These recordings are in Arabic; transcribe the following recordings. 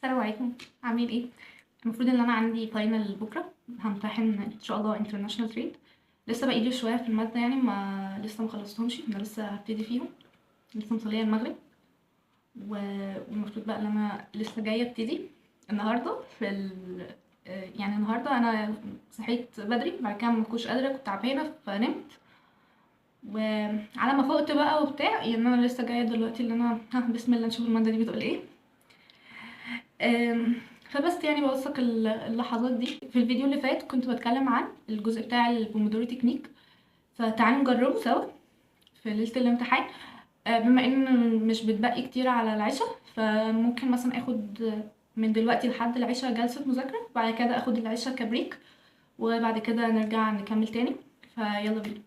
السلام عليكم، عاملين ايه؟ المفروض ان انا عندي فاينل بكره، همتحن ان شاء الله انترناشونال تريد. لسه باقي لي شويه في الماده، يعني ما لسه ما خلصتهمش، انا لسه هبتدي فيهم، لسه مصليه المغرب. والمفروض بقى ان انا لسه جايه ابتدي النهارده في يعني النهارده انا صحيت بدري، بعد كده ما كنتش قادره، كنت تعبانه فنمت. وعلى ما فقت بقى وبتاع، يعني انا لسه جايه دلوقتي اللي انا بسم الله نشوف الماده دي بتقول ايه. آمم، فبس يعني باوثّق اللحظات دي. في الفيديو اللي فات كنت باتكلم عن الجزء بتاع الPomodoro Technique، فتعالوا نجربه سوا في ليلة الامتحان. بما إن مش بتبقي كتير على العشا، فممكن مثلًا آخد من دلوقتي لحد العشا جلسة مذاكرة، وبعد كده آخد العشا كبريك، وبعد كده نرجع نكمل تاني، فيلا بينا.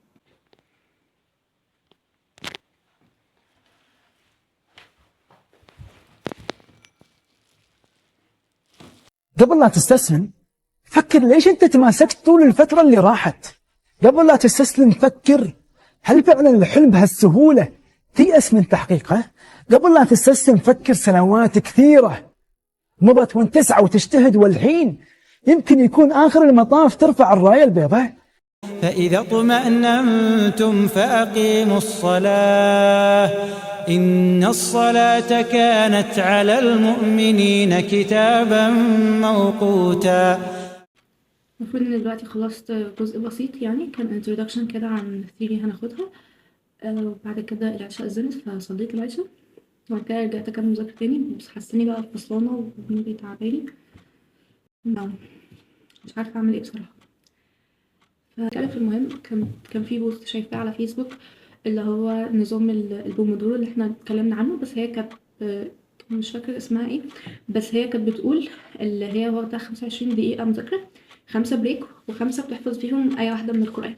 قبل لا تستسلم فكر ليش انت تماسكت طول الفترة اللي راحت. قبل لا تستسلم فكر هل فعلا الحلم بهالسهولة تيأس من تحقيقه. قبل لا تستسلم فكر سنوات كثيرة مضت وانت تسعى وتجتهد، والحين يمكن يكون آخر المطاف ترفع الراية البيضاء. فإذا اطمأننتم فأقيموا الصلاة إن الصلاة كانت على المؤمنين كتابا موقوتا. المفروض ان دلوقتي خلصت جزء بسيط، يعني كان introduction كده عن theory هناخدها. وبعد كده العشاء أذنت فصليت العشاء، وبعد كده رجعت أكمل مذاكرة تاني، بس حاساني بقى فصلانة ودماغي تعباني. مش عارفة أعمل ايه بصراحة. فكان في المهم كان في بوست شايفاه على فيسبوك، اللي هو نظام البومودورو اللي احنا اتكلمنا عنه، بس هي كانت مش فاكرة اسمها ايه، بس هي كانت بتقول اللي هي واخدة 25 دقيقة مذاكرة، 5 بريك، و5 بتحفظ فيهم أي واحدة من القرآن.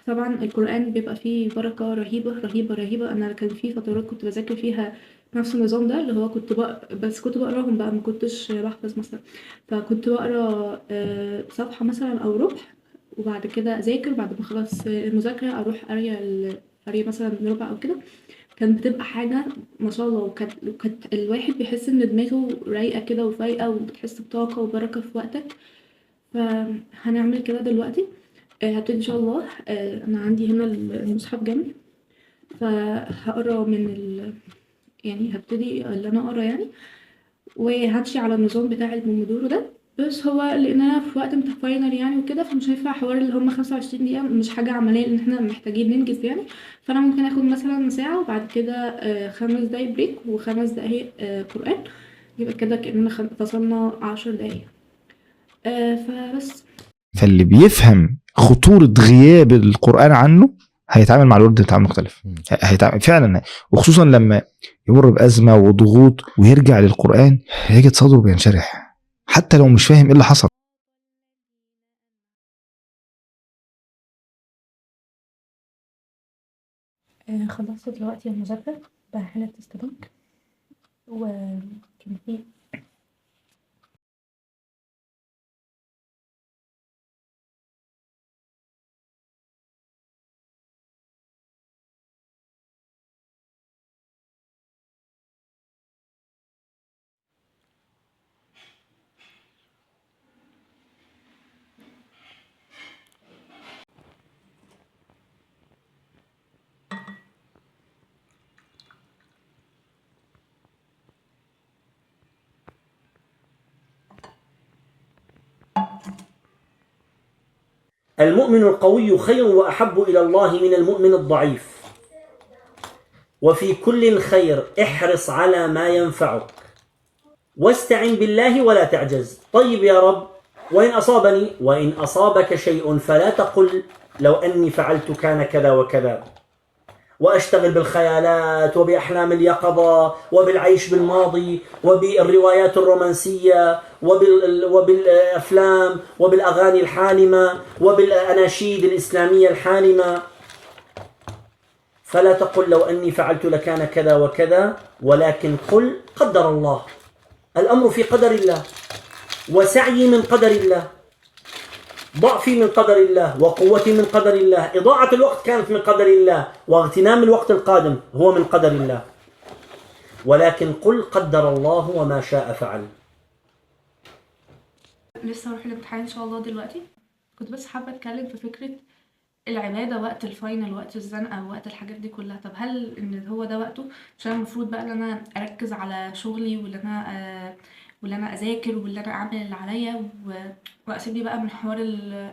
طبعًا القرآن بيبقى فيه بركة رهيبة، رهيبة، رهيبة. أنا كان في فترات كنت باذاكر فيها نفس النظام ده، اللي هو كنت بس كنت باقراهم بقى، ما كنتش باحفظ مثلًا. فكنت باقرا صفحة مثلًا أو ربع، وبعد كده أذاكر، بعد ما أخلص المذاكرة أروح قارية مثلًا ربع أو كده. كانت بتبقى حاجة ما شاء الله، وكانت الواحد بيحس إن دماغه رايقة كده وفايقة، وبتحس بطاقة وبركة في وقتك. فهنعمل كده دلوقتي. هابتدي إن شاء الله. أنا عندي هنا المصحف جنبي، فهاقرا يعني هابتدي اللي أنا أقرا يعني، وهامشي على النظام بتاع البومودورو ده. بس هو لإن أنا في وقت final يعني وكده، فمش هينفع حوار اللي هم 25 دقيقة، مش حاجة عملية لإن إحنا محتاجين ننجز يعني. فأنا ممكن آخد مثلًا ساعة، وبعد كده 5 دقايق بريك، و5 دقايق قرآن، يبقى كده كأننا فصلنا 10 دقايق. فبس. فاللي بيفهم خطورة غياب القرآن عنه هيتعامل مع الورد بتاع مختلف، هيتعامل فعلا، وخصوصا لما يمر بأزمة وضغوط ويرجع للقرآن هيجد صدره بينشرح حتى لو مش فاهم ايه اللي حصل. خلصت دلوقتي المذاكرة بحالة تست بنك، وكان في المؤمن القوي خير وأحب إلى الله من المؤمن الضعيف، وفي كل خير احرص على ما ينفعك، واستعن بالله ولا تعجز. طيب يا رب، وإن أصابك شيء فلا تقل لو أني فعلت كان كذا وكذا، وأشتغل بالخيالات وبأحلام اليقظة وبالعيش بالماضي وبالروايات الرومانسية وبالأفلام وبالأغاني الحالمة وبالأناشيد الإسلامية الحالمة. فلا تقل لو أني فعلت لكان كذا وكذا، ولكن قل قدر الله. الأمر في قدر الله، وسعي من قدر الله، ضعفي من قدر الله، وقوتي من قدر الله، إضاعة الوقت كانت من قدر الله، واغتنام الوقت القادم هو من قدر الله. ولكن قل قدر الله وما شاء فعل. لسه هروح الامتحان ان شاء الله دلوقتي. كنت بس حابه اتكلم في فكره العباده وقت الفاينل، وقت الزنقه، وقت الحاجات دي كلها. طب هل ان هو ده وقته؟ عشان المفروض بقى ان انا اركز على شغلي، واللي انا اذاكر، واللي انا اعمل اللي عليا، واسيب لي بقى من حوار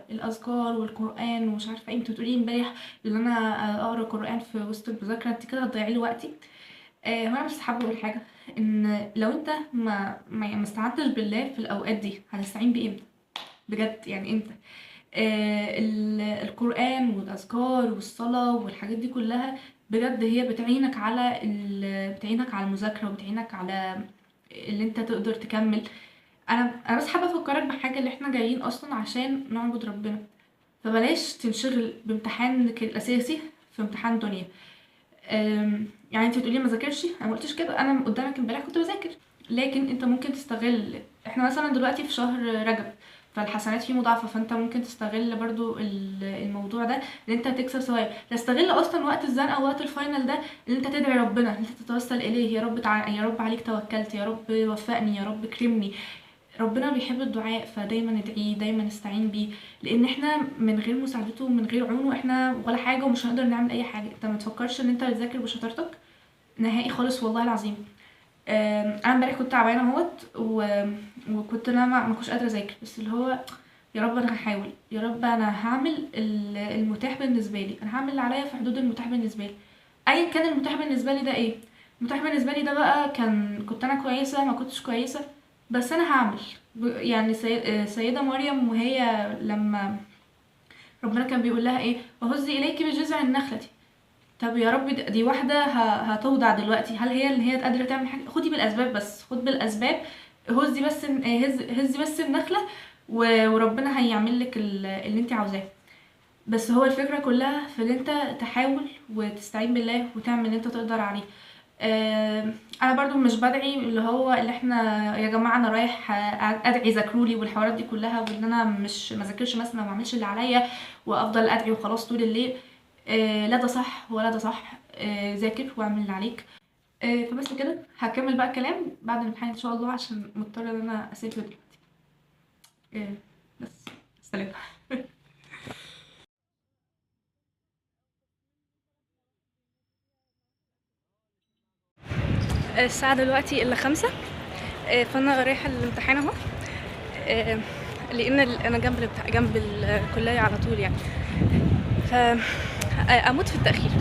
الاذكار والقران ومش عارفه ايه. انتوا بتقولي امبارح ان انا اقرا قران في وسط المذاكره، انت كده هتضيعي لي وقتي. هو انا بس حابه اقول حاجه، ان لو انت ما استعنتش بالله في الاوقات دي، هتستعين بيه امتى؟ بجد يعني امتى؟ القرآن والأذكار والصلاة والحاجات دي كلها بجد هي بتعينك على المذاكرة، وبتعينك على اللي انت تقدر تكمل. انا بس حابة افكرك بحاجة، اللي احنا جايين اصلا عشان نعبد ربنا، فبلاش تنشغل بامتحانك الاساسي في امتحان دنيا. يعني انت بتقولي ما ذاكرش، انا ما قلتش كده، انا قدامك امبارح كنت بذاكر. لكن انت ممكن تستغل، احنا مثلا دلوقتي في شهر رجب، فالحسنات فيه مضاعفه، فانت ممكن تستغل برضو الموضوع ده ان انت تكسب ثواب. تستغل اصلا وقت الزنقه ووقت الفاينل ده ان انت تدعي ربنا، ان انت تتوسل اليه، يا رب يا رب عليك توكلت، يا رب وفقني، يا رب كرمني. ربنا بيحب الدعاء، فدايما ندعيه، دايما نستعين بيه، لان احنا من غير مساعدته ومن غير عونه احنا ولا حاجه، ومش هنقدر نعمل اي حاجه. انت ما تفكرش ان انت تذاكر بشطارتك نهائي خالص، والله العظيم. انا امبارح كنت تعبانه اهوت، وكنت انا ما كنتش قادره اذاكر، بس اللي هو يا رب انا هحاول، يا رب انا هعمل المتاح بالنسبه لي، انا هعمل اللي عليا في حدود المتاح بالنسبه لي، ايا كان المتاح بالنسبه لي ده ايه. المتاح بالنسبه لي ده بقى كنت انا كويسه ما كنتش كويسه، بس انا هعمل. يعني سيده مريم، وهي لما ربنا كان بيقول لها ايه، وهزي اليك بجذع النخله. طب يا رب، دي واحده هتوضع دلوقتي، هل هي اللي هي قادره تعمل حاجه؟ خدي بالاسباب، بس خد بالاسباب، هزي بس هزي بس النخله، وربنا هيعمل لك اللي انت عاوزاه. بس هو الفكره كلها في ان انت تحاول وتستعين بالله وتعمل اللي انت تقدر عليه. انا برضو مش بدعي اللي هو اللي احنا يا جماعه انا رايح ادعي ذاكرولي والحوارات دي كلها، وان انا مش ما ذاكرش مثلا، ما اعملش اللي عليا وافضل ادعي وخلاص طول الليل. لا ده صح ولا ده صح. ذاكر واعمل اللي عليك. فبس كده، هكمل بقى الكلام بعد الامتحان ان شاء الله، عشان مضطره ان انا اسافر دلوقتي. بس سلام. الساعة دلوقتي إلا 5، فأنا رايحة الامتحان اهو. لأن أنا جنب الكلية على طول يعني، فأموت في التأخير.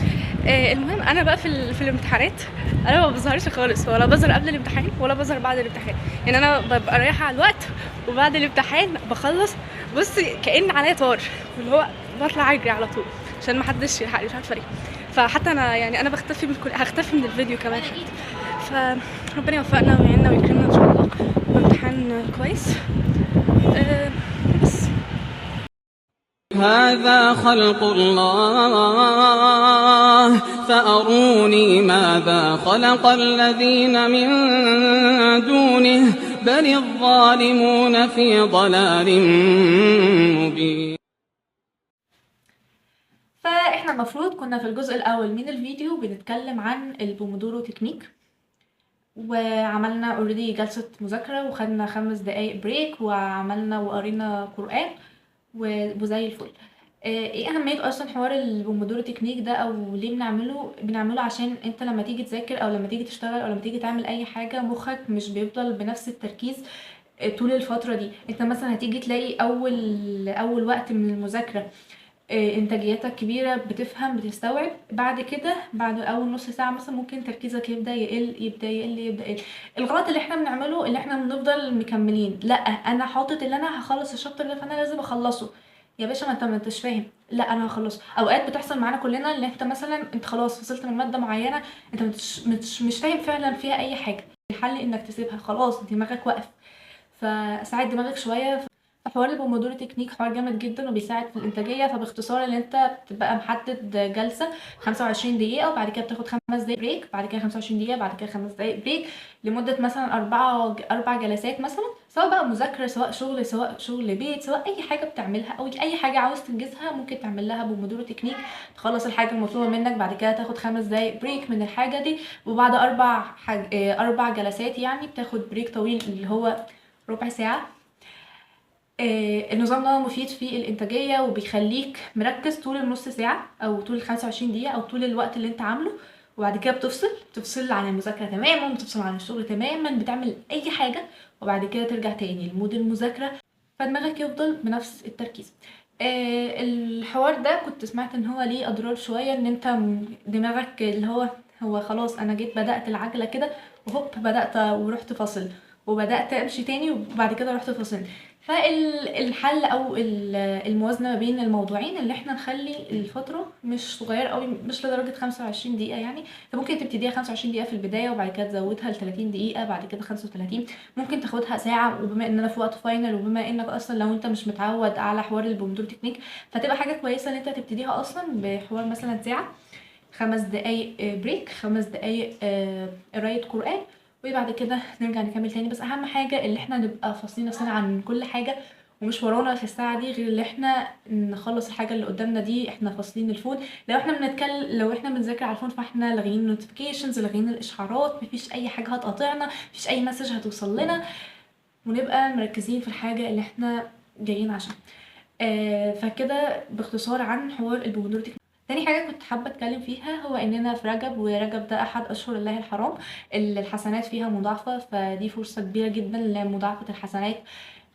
المهم أنا بقى في الامتحانات أنا ما بظهرش خالص، ولا بظهر قبل الامتحان ولا بظهر بعد الامتحان. يعني أنا ببقى رايحة على الوقت، وبعد الامتحان بخلص بصي كأن عليا طار، اللي هو بطلع أجري على طول عشان محدش يلحقني، مش عارفة ليه. فحتى أنا يعني أنا هختفي من الفيديو كمان حتى. فربنا يوفقنا ويعيننا ويكرمنا ان شاء الله بامتحان كويس. بس هذا خلق الله فأروني ماذا خلق الذين من دونه بل الظالمون في ضلال مبين. فاحنا المفروض كنا في الجزء الاول من الفيديو بنتكلم عن البومودورو تكنيك، وعملنا اوريدي جلسة مذاكرة، وخدنا 5 دقايق بريك، وعملنا وقرينا قرآن وزي الفل. ايه اهمية اصلا حوار البومودورو تكنيك ده، او ليه بنعمله عشان انت لما تيجي تذاكر، او لما تيجي تشتغل، او لما تيجي تعمل اي حاجة، مخك مش بيفضل بنفس التركيز طول الفترة دي. انت مثلا هتيجي تلاقي اول وقت من المذاكرة انتاجيتك كبيرة، بتفهم بتستوعب. بعد كده بعد اول نص ساعة مثلا ممكن تركيزك يبدأ يقل. الغلط اللي احنا بنعمله اللي احنا بنفضل مكملين، لا انا حاطط اللي انا هخلص الشابتر ده فانا لازم اخلصه. يا باشا ما انتش فاهم، لا انا هخلصه. اوقات بتحصل معانا كلنا، اللي انت مثلا انت خلاص وصلت من مادة معينة، انت مش فاهم فعلا فيها اي حاجة، الحل انك تسيبها خلاص، دماغك واقف. فساعد دماغك شوية. حوار البومودورو تكنيك حوار جامد جدا، وبيساعد في الانتاجيه. فباختصار ان انت بتبقى محدد جلسه 25 دقيقه، وبعد كده بتاخد 5 دقايق بريك، بعد كده 25 دقيقه، بعد كده 5 دقايق بريك، لمده مثلا 4 جلسات مثلا سواء بقى مذاكرة، سواء شغل، سواء شغل بيت، سواء أي حاجة بتعملها أو أي حاجة عاوز تنجزها ممكن تعمل لها بومودورو تكنيك. تخلص الحاجة المطلوبة منك، بعد كده تاخد 5 دقايق بريك من الحاجة دي، وبعد 4 جلسات يعني بتاخد بريك طويل اللي هو ربع ساعة. النظام ده مفيد في الإنتاجية وبيخليك مركز طول النص ساعة أو طول 25 دقيقة أو طول الوقت اللي انت عامله، وبعد كده بتفصل عن المذاكرة تماما، بتفصل عن الشغل تماما، بتعمل أي حاجة، وبعد كده ترجع تاني لمود المذاكرة، فدماغك يفضل بنفس التركيز. الحوار ده كنت سمعت ان هو ليه اضرار شوية، ان انت دماغك اللي هو خلاص انا جيت بدأت العجلة كده وهوب بدأت ورحت فاصل، وبدأت امشي تاني وبعد كده رحت فاصل. فالحل او الموازنة ما بين الموضوعين اللي احنا نخلي الفترة مش صغيرة قوي، مش لدرجة 25 دقيقة يعني. انت ممكن تبتديها 25 دقيقة في البداية وبعد كده تزودها ل 30 دقيقة، بعد كده 35، ممكن تاخدها ساعة. وبما اننا في وقت فاينل، وبما انك اصلا لو انت مش متعود على حوار البومودورو تكنيك، فتبقى حاجة كويسة ان انت تبتديها اصلا بحوار مثلا ساعة، 5 دقايق بريك، 5 دقايق قراية قرآن، وبعد كده نرجع نكمل تاني. بس اهم حاجة اللي احنا نبقى فاصلين نفسنا عن كل حاجة، ومش ورانا في الساعة دي غير اللي احنا نخلص الحاجة اللي قدامنا دي. احنا فاصلين الفون، لو احنا بنذاكر على الفون فاحنا لاغيين النوتيفيكيشنز، لاغيين الاشعارات، مفيش اي حاجة هتقاطعنا، مفيش اي مسج هتوصل لنا، ونبقى مركزين في الحاجة اللي احنا جايين عشان. فكده باختصار عن حوار البومودورو تكنيك. تاني حاجة كنت حابة اتكلم فيها هو اننا في رجب، ورجب ده احد اشهر الله الحرام اللي الحسنات فيها مضاعفة، فدي فرصة كبيرة جدا لمضاعفة الحسنات،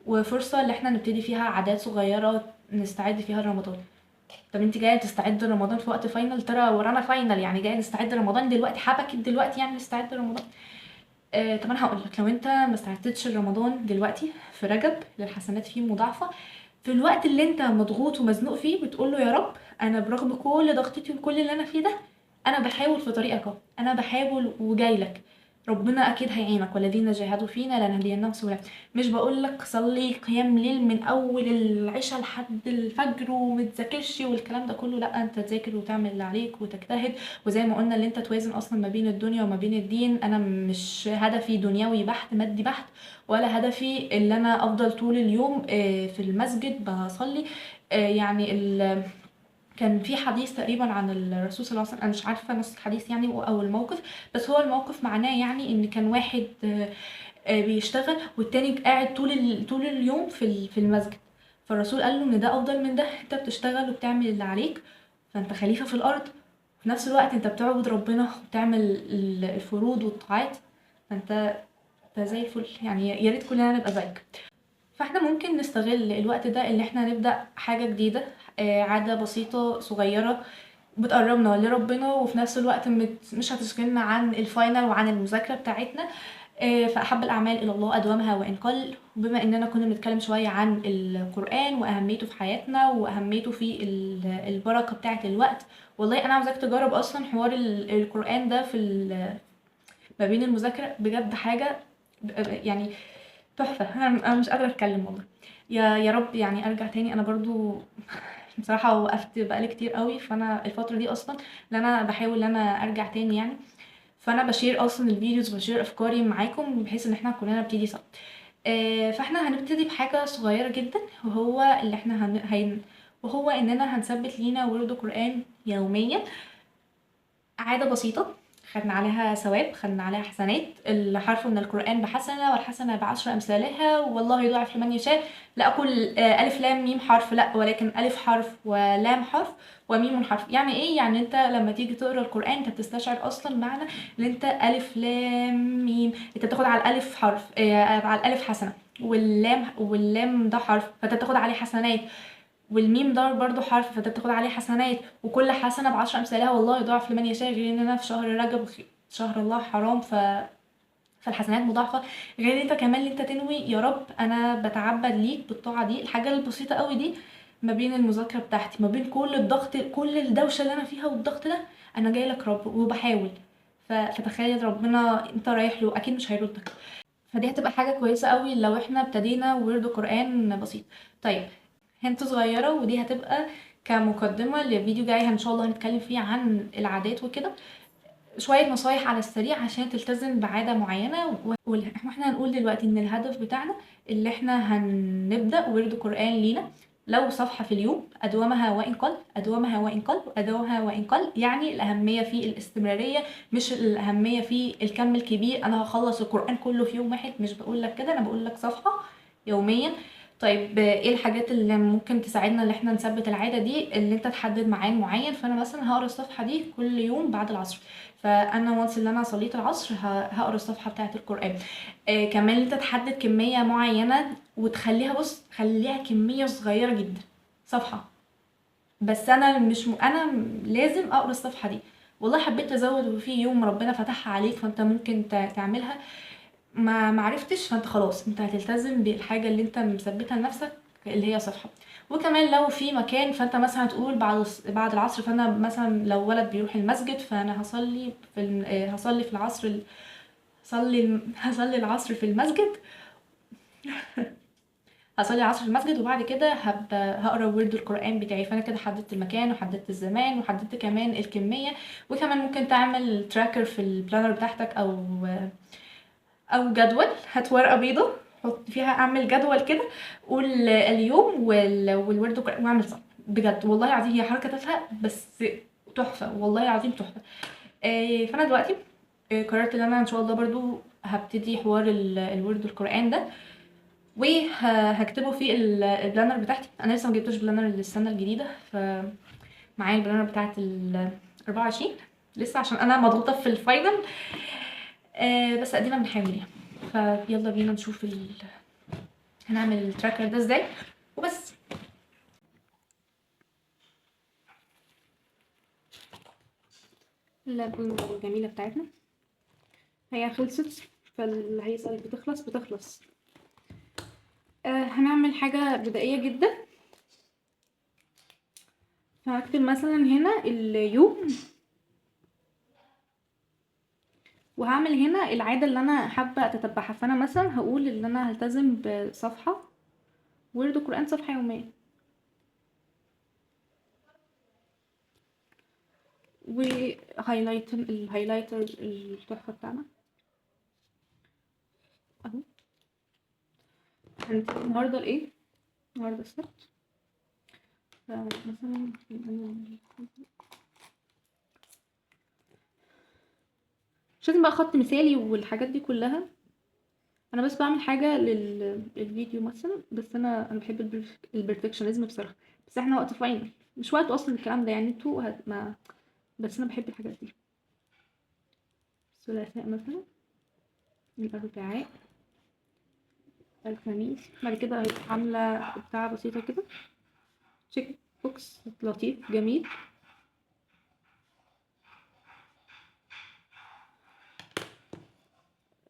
وفرصة اللي احنا نبتدي فيها عادات صغيرة نستعد فيها لرمضان. طب انت جايه تستعد لرمضان في وقت فاينل؟ ترى ورانا فاينل، يعني جايه نستعد لرمضان دلوقتي؟ حبكت دلوقتي يعني نستعد لرمضان؟ طب انا هقولك، لو انت ما استعدتش لرمضان دلوقتي في رجب للحسنات فيه مضاعفة، في الوقت اللي انت مضغوط ومزنوق فيه بتقول له يا رب انا برغم كل ضغطتي وكل اللي انا فيه ده، انا بحاول في طريقك اهو، انا بحاول وجاي لك، ربنا اكيد هيعينك، والذين جاهدوا فينا لنهدينهم سبلنا. مش بقول لك صلي قيام ليل من اول العشاء لحد الفجر ومتذاكرش والكلام ده كله، لا، انت تذاكر وتعمل اللي عليك وتجتهد، وزي ما قلنا اللي انت توازن اصلا ما بين الدنيا وما بين الدين. انا مش هدفي دنيوي بحت، مادي بحت، ولا هدفي اللي انا افضل طول اليوم في المسجد بصلي. يعني كان في حديث تقريبا عن الرسول صلى الله عليه وسلم، انا مش عارفه نص الحديث يعني او الموقف، بس هو الموقف معناه يعني ان كان واحد بيشتغل والتاني قاعد طول اليوم في المسجد، فالرسول قال له ان ده افضل من ده، انت بتشتغل وبتعمل اللي عليك فانت خليفه في الارض، وفي نفس الوقت انت بتعبد ربنا وبتعمل الفروض والطاعات، فانت زي الفل، يعني يا ريت كلنا نبقى زيك. فاحنا ممكن نستغل الوقت ده اللي احنا نبدأ حاجة جديدة، عادة بسيطة صغيرة بتقربنا لربنا، وفي نفس الوقت مش هتشغلنا عن الفاينل وعن المذاكرة بتاعتنا. فأحب الأعمال إلى الله أدومها وإن قل. بما إننا كنا بنتكلم شوية عن القرآن وأهميته في حياتنا وأهميته في البركة بتاعة الوقت، والله أنا عاوزاك تجرب أصلا حوار القرآن ده في ما بين المذاكرة، بجد حاجة يعني تحفة. أنا مش قادرة أتكلم والله. يا رب يعني أرجع تاني. أنا برضو بصراحة وقفت بقالي كتير قوي، فأنا الفترة دي أصلا اللي أنا بحاول إن أنا أرجع تاني يعني، فأنا بشير أصلا الفيديوز، بشير أفكاري معاكم بحيث إن احنا كلنا نبتدي سوا. فاحنا هنبتدي بحاجة صغيرة جدا، وهو اللي احنا وهو إننا هنثبت لينا ورد قرآن يوميا، عادة بسيطة خدنا عليها ثواب، خدنا عليها حسنات. الحرف من القرآن بحسنة، والحسنة ب10 أمثالها، والله يضاعف لمن يشاء. لا أقول ألف لام ميم حرف، لا، ولكن ألف حرف ولام حرف وميم حرف. يعني إيه؟ يعني أنت لما تيجي تقرأ القرآن أنت بتستشعر أصلا معنى إن أنت ألف لام ميم، أنت بتاخد على الألف حرف، على الألف حسنة، واللام ده حرف فأنت بتاخد عليه حسنات، والميم ده برضو حرف فانت بتاخد عليه حسنات، وكل حسنة ب10 أمثالها، والله يضاعف لمن يشاء. غير اننا في شهر رجب، شهر الله حرام، فالحسنات مضاعفة. غير انت كمان اللي انت تنوي يا رب انا بتعبد ليك بالطاعة دي، الحاجة البسيطة قوي دي، ما بين المذاكرة بتاعتي، ما بين كل الضغط، كل الدوشة اللي انا فيها والضغط ده، انا جاي لك رب وبحاول. فتخيل ربنا انت رايح له اكيد مش هيردك. فدي هتبقى حاجة كويسة قوي لو احنا ابتدينا ورد قرآن بسيط. طيب، هنت صغيرة، ودي هتبقى كمقدمة لفيديو جاي ان شاء الله هنتكلم فيه عن العادات وكده. شوية نصايح على السريع عشان تلتزم بعادة معينة. واحنا هنقول دلوقتي ان الهدف بتاعنا اللي احنا هنبدأ ورد قرآن لينا لو صفحة في اليوم، أدومها وإن قل، أدومها وإن قل، أدومها وإن قل. يعني الأهمية في الاستمرارية، مش الأهمية في الكم الكبير. أنا هخلص القرآن كله في يوم واحد، مش بقول لك كده، أنا بقول لك صفحة يوميا. طيب ايه الحاجات اللي ممكن تساعدنا ان احنا نثبت العادة دي؟ اللي انت تحدد ميعاد معين. فانا مثلا هقرا الصفحة دي كل يوم بعد العصر، فانا وانس اللي انا صليت العصر هقرا الصفحة بتاعة القرآن. كمان انت تحدد كمية معينة وتخليها، بص خليها كمية صغيرة جدا، صفحة بس. انا مش انا لازم اقرا الصفحة دي. والله حبيت ازود وفي يوم ربنا فتحها عليك فانت ممكن تعملها، ما معرفتش فانت خلاص انت هتلتزم بالحاجة اللي انت مثبتها لنفسك اللي هي صفحة. وكمان لو في مكان فانت مثلا هتقول بعد العصر، فانا مثلا لو ولد بيروح المسجد فانا هصلي هصلي في العصر هصلي العصر في المسجد. هصلي العصر في المسجد وبعد كده هقرا ورد القرآن بتاعي. فانا كده حددت المكان وحددت الزمان وحددت كمان الكمية. وكمان ممكن تعمل تراكر في البلانر بتاعتك او جدول. هات ورقه بيضه حط فيها، اعمل جدول كده، قول اليوم والورد واعمل صح. بجد والله العظيم هي حركه تافهه بس تحفه، والله العظيم تحفه. فانا دلوقتي قررت ان انا ان شاء الله برضو هبتدي حوار الورد القرآن ده، وهكتبه في البلانر بتاعتي. انا لسه ما جبتش بلانر للسنه الجديده، فمعايا البلانر بتاعت 24 لسه عشان انا مضغوطه في الفاينل. بس ادينا بنحاول يعني. فيلا بينا نشوف هنعمل التراكر ده ازاي وبس. اللعبة الجميلة بتاعتنا هي خلصت، فاللي هيسأل بتخلص. هنعمل حاجة بدائية جدا. فهكتب مثلا هنا اليوم، وهعمل هنا العادة اللي انا حابة اتتبعها. فانا مثلا هقول ان انا هلتزم بصفحة ورد قرآن، صفحة يومية. الهايلايتر التحفة بتاعنا اهو. هنبتدي النهارده الايه؟ النهارده السبت، فمثلا مش لازم بقى خط مثالي والحاجات دي كلها. انا بس بعمل حاجه للفيديو مثلا، بس انا بحب البرفكشنزم بصراحه. بس احنا وقت فاينل مش وقت اصلا الكلام ده، يعني انتوا ما بس انا بحب الحاجات دي. الثلاثاء مثلا، الاربعاء، الخميس. بعد كده هيبقى عامله بتاع بسيطه كده، تشيك بوكس لطيف جميل.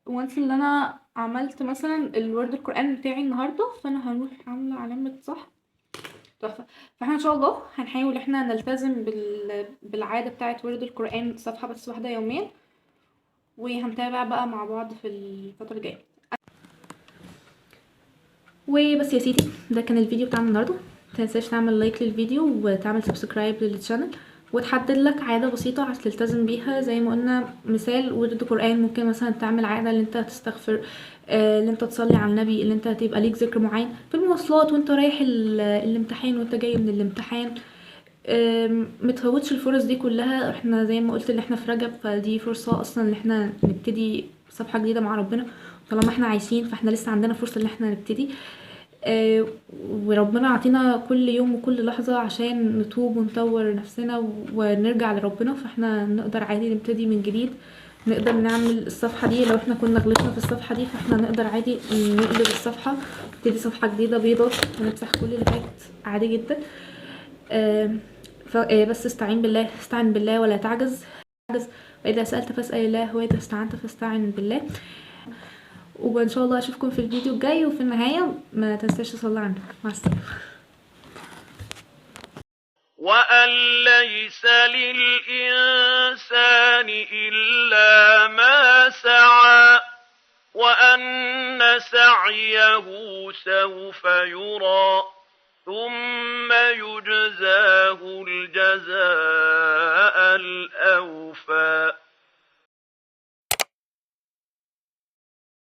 وانس اللي انا عملت مثلا الورد القرآن بتاعي النهارده، فانا هروح عامله علامه صح. تحفه. فاحنا ان شاء الله هنحاول احنا نلتزم بالعاده بتاعه ورد القرآن صفحه بس واحده يوميا، وهنتابع بقى مع بعض في الفتره الجايه. وبس يا سيدي، ده كان الفيديو بتاعنا النهارده. متنساش تعمل لايك للفيديو وتعمل سبسكرايب للشانل، وتحدد لك عادة بسيطة عشان تلتزم بيها. زي ما قلنا مثال ورد قرآن، ممكن مثلا تعمل عادة اللي انت تستغفر، اللي انت تصلي على النبي، اللي انت تبقى ليك ذكر معين في المواصلات وانت رايح الامتحان وانت جاي من الامتحان. متفوتش الفرص دي كلها. احنا زي ما قلت اللي احنا في رجب، فدي فرصة اصلا ان احنا نبتدي صفحة جديدة مع ربنا. طالما احنا عايشين فاحنا لسه عندنا فرصة ان احنا نبتدي. وربنا عطينا كل يوم وكل لحظة عشان نتوب ونطور نفسنا ونرجع لربنا. فاحنا نقدر عادي نبتدي من جديد، نقدر نعمل الصفحة دي. لو احنا كنا غلطنا في الصفحة دي فاحنا نقدر عادي نقلب الصفحة، نبتدي صفحة جديدة بيضة ونمسح كل اللي فات عادي جدا. بس استعن بالله ولا تعجز. وإذا سألت فاسأل الله، وإذا استعنت فاستعن بالله. وان شاء الله اشوفكم في الفيديو الجاي. وفي النهاية ما تنساش تصلي على النبي. مع السلامة. وأن ليس للإنسان إلا ما سعى وأن سعيه سوف يرى ثم يجزاه الجزاء الأوفى.